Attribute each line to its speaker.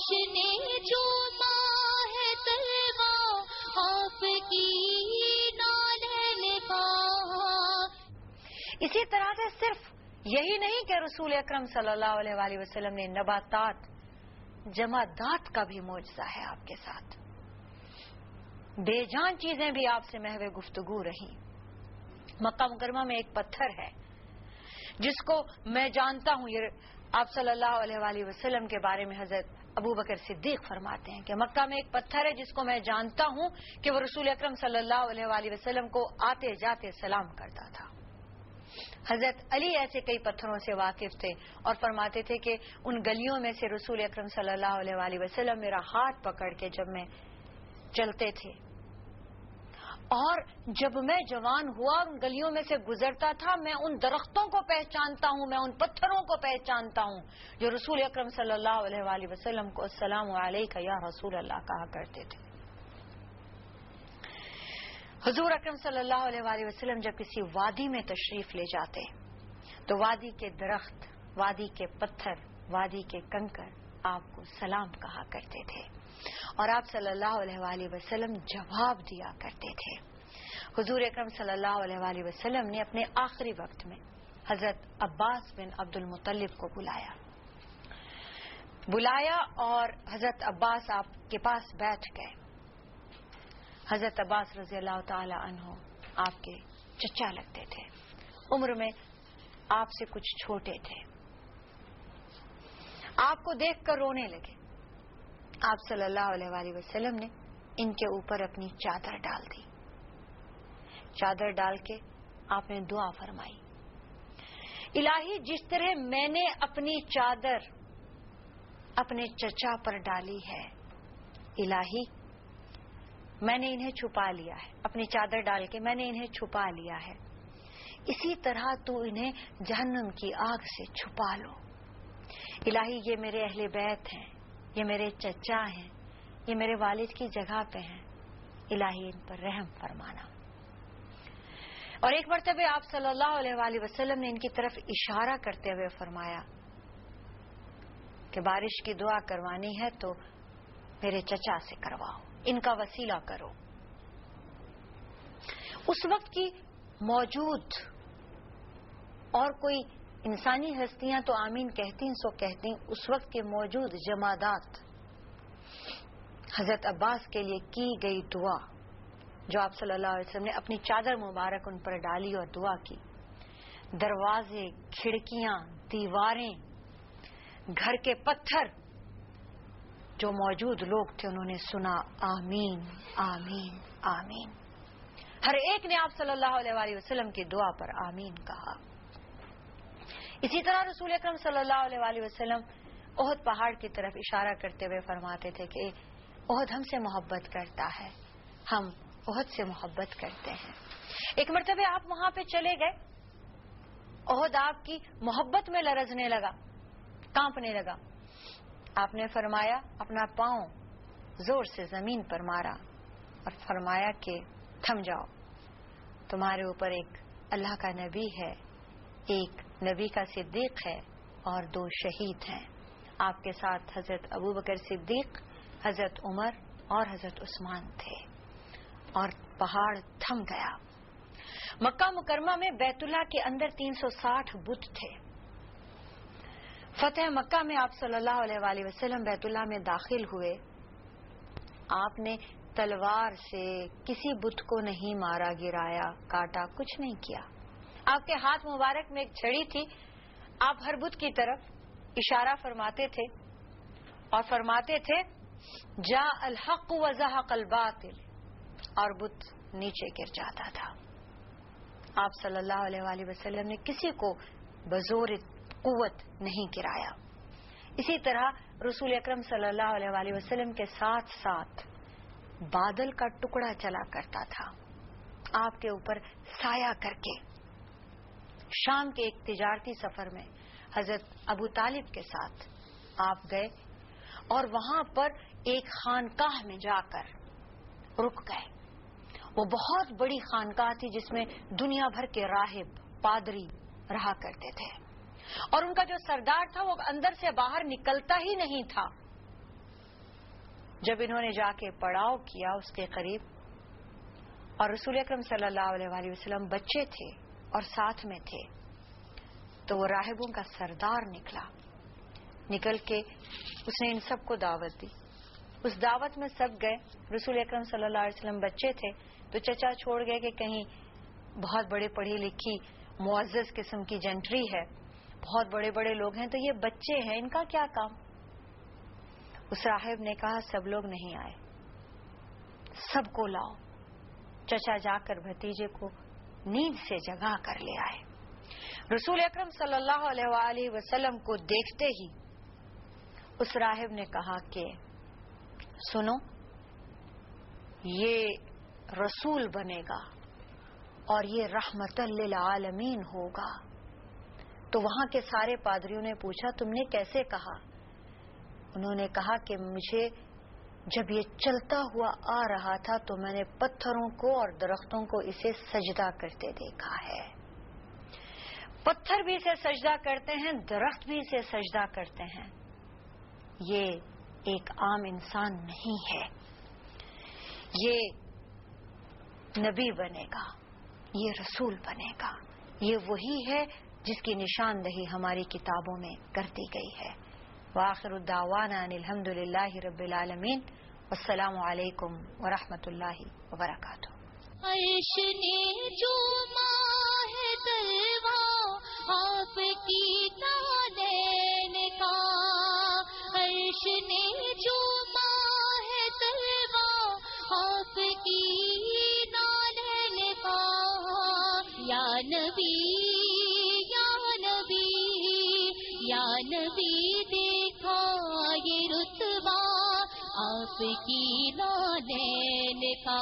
Speaker 1: نے چوما ہے طیبہ آپ کی نالین کا.
Speaker 2: اسی طرح سے صرف یہی نہیں کہ رسول اکرم صلی اللہ علیہ وآلہ وسلم نے نباتات جمادات کا بھی معجزہ ہے آپ کے ساتھ. بے جان چیزیں بھی آپ سے محو گفتگو رہیں. مکہ مکرمہ میں ایک پتھر ہے جس کو میں جانتا ہوں. یہ آپ صلی اللہ علیہ وآلہ وسلم کے بارے میں حضرت ابو بکر صدیق فرماتے ہیں کہ مکہ میں ایک پتھر ہے جس کو میں جانتا ہوں کہ وہ رسول اکرم صلی اللہ علیہ وآلہ وسلم کو آتے جاتے سلام کرتا تھا. حضرت علی ایسے کئی پتھروں سے واقف تھے اور فرماتے تھے کہ ان گلیوں میں سے رسول اکرم صلی اللہ علیہ وآلہ وسلم میرا ہاتھ پکڑ کے جب میں چلتے تھے اور جب میں جوان ہوا اور ان گلیوں میں سے گزرتا تھا میں ان درختوں کو پہچانتا ہوں, میں ان پتھروں کو پہچانتا ہوں جو رسول اکرم صلی اللہ علیہ وآلہ وسلم کو السلام علیکہ یا رسول اللہ کہا کرتے تھے. حضور اکرم صلی اللہ علیہ وآلہ وسلم جب کسی وادی میں تشریف لے جاتے تو وادی کے درخت, وادی کے پتھر, وادی کے کنکر آپ کو سلام کہا کرتے تھے اور آپ صلی اللہ علیہ وآلہ وسلم جواب دیا کرتے تھے. حضور اکرم صلی اللہ علیہ وآلہ وسلم نے اپنے آخری وقت میں حضرت عباس بن عبد المطلب کو بلایا اور حضرت عباس آپ کے پاس بیٹھ گئے. حضرت عباس رضی اللہ تعالی عنہ آپ کے چچا لگتے تھے, عمر میں آپ سے کچھ چھوٹے تھے. آپ کو دیکھ کر رونے لگے. آپ صلی اللہ علیہ وآلہ وسلم نے ان کے اوپر اپنی چادر ڈال دی. چادر ڈال کے آپ نے دعا فرمائی, الہی جس طرح میں نے اپنی چادر اپنے چچا پر ڈالی ہے, الہی میں نے انہیں چھپا لیا ہے, اپنی چادر ڈال کے میں نے انہیں چھپا لیا ہے, اسی طرح تو انہیں جہنم کی آگ سے چھپا لو. الہی یہ میرے اہل بیت ہیں, یہ میرے چچا ہیں, یہ میرے والد کی جگہ پہ ہیں, الہی ان پر رحم فرمانا. اور ایک مرتبہ آپ صلی اللہ علیہ وآلہ وسلم نے ان کی طرف اشارہ کرتے ہوئے فرمایا کہ بارش کی دعا کروانی ہے تو میرے چچا سے کرواؤ, ان کا وسیلہ کرو. اس وقت کی موجود اور کوئی انسانی ہستیاں تو آمین کہتی سو کہتی, اس وقت کے موجود جمادات حضرت عباس کے لیے کی گئی دعا جو آپ صلی اللہ علیہ وسلم نے اپنی چادر مبارک ان پر ڈالی اور دعا کی, دروازے, کھڑکیاں, دیواریں, گھر کے پتھر جو موجود لوگ تھے انہوں نے سنا آمین آمین آمین. ہر ایک نے آپ صلی اللہ علیہ وآلہ وسلم کی دعا پر آمین کہا. اسی طرح رسول اکرم صلی اللہ علیہ وآلہ وسلم احد پہاڑ کی طرف اشارہ کرتے ہوئے فرماتے تھے کہ احد ہم سے محبت کرتا ہے, ہم احد سے محبت کرتے ہیں. ایک مرتبہ آپ وہاں پہ چلے گئے, احد آپ کی محبت میں لرزنے لگا, کانپنے لگا. آپ نے فرمایا, اپنا پاؤں زور سے زمین پر مارا اور فرمایا کہ تھم جاؤ, تمہارے اوپر ایک اللہ کا نبی ہے, ایک نبی کا صدیق ہے اور 2 شہید ہیں. آپ کے ساتھ حضرت ابو بکر صدیق, حضرت عمر اور حضرت عثمان تھے اور پہاڑ تھم گیا. مکہ مکرمہ میں بیت اللہ کے اندر 360 بت تھے. فتح مکہ میں آپ صلی اللہ علیہ وآلہ وسلم بیت اللہ میں داخل ہوئے. آپ نے تلوار سے کسی بت کو نہیں مارا, گرایا, کاٹا, کچھ نہیں کیا. آپ کے ہاتھ مبارک میں ایک چھڑی تھی, آپ ہر بت کی طرف اشارہ فرماتے تھے اور فرماتے تھے جاء الحق وزهق الباطل, اور بت نیچے گر جاتا تھا. آپ صلی اللہ علیہ وآلہ وسلم نے کسی کو بزور قوت نہیں گرایا. اسی طرح رسول اکرم صلی اللہ علیہ وآلہ وسلم کے ساتھ ساتھ بادل کا ٹکڑا چلا کرتا تھا آپ کے اوپر سایہ کر کے. شام کے ایک تجارتی سفر میں حضرت ابو طالب کے ساتھ آپ گئے اور وہاں پر ایک خانقاہ میں جا کر رک گئے. وہ بہت بڑی خانقاہ تھی جس میں دنیا بھر کے راہب, پادری رہا کرتے تھے اور ان کا جو سردار تھا وہ اندر سے باہر نکلتا ہی نہیں تھا. جب انہوں نے جا کے پڑاؤ کیا اس کے قریب، اور رسول اکرم صلی اللہ علیہ وآلہ وسلم بچے تھے اور ساتھ میں تھے، تو وہ راہبوں کا سردار نکل کے اس نے ان سب کو دعوت دی. اس دعوت میں سب گئے. رسول اکرم صلی اللہ علیہ وسلم بچے تھے تو چچا چھوڑ گئے کہ کہیں بہت بڑے پڑھی لکھی معزز قسم کی جنٹری ہے، بہت بڑے بڑے لوگ ہیں، تو یہ بچے ہیں، ان کا کیا کام. اس راہب نے کہا سب لوگ نہیں آئے، سب کو لاؤ. چچا جا کر بھتیجے کو نیند سے جگا کر لے آئے. رسول اکرم صلی اللہ علیہ وآلہ وسلم کو دیکھتے ہی اس راہب نے کہا کہ سنو، یہ رسول بنے گا اور یہ رحمت للعالمین ہوگا. تو وہاں کے سارے پادریوں نے پوچھا تم نے کیسے کہا؟ انہوں نے کہا کہ مجھے جب یہ چلتا ہوا آ رہا تھا تو میں نے پتھروں کو اور درختوں کو اسے سجدہ کرتے دیکھا ہے. پتھر بھی اسے سجدہ کرتے ہیں، درخت بھی اسے سجدہ کرتے ہیں. یہ ایک عام انسان نہیں ہے، یہ نبی بنے گا، یہ رسول بنے گا. یہ وہی ہے جس کی نشاندہی ہماری کتابوں میں کر دی گئی ہے. وآخر الدعوانا ان الحمد للہ رب العالمین. والسلام علیکم ورحمۃ اللہ وبرکاتہ.
Speaker 1: عرش نے چوما ہے تلوا آپ کی نالین کا، عرش نے چوما ہے تلوا آپ کی نالین کا. یا نبی یا نبی یا نبی دیکھا یہ رتبہ آپ کی نالین کا.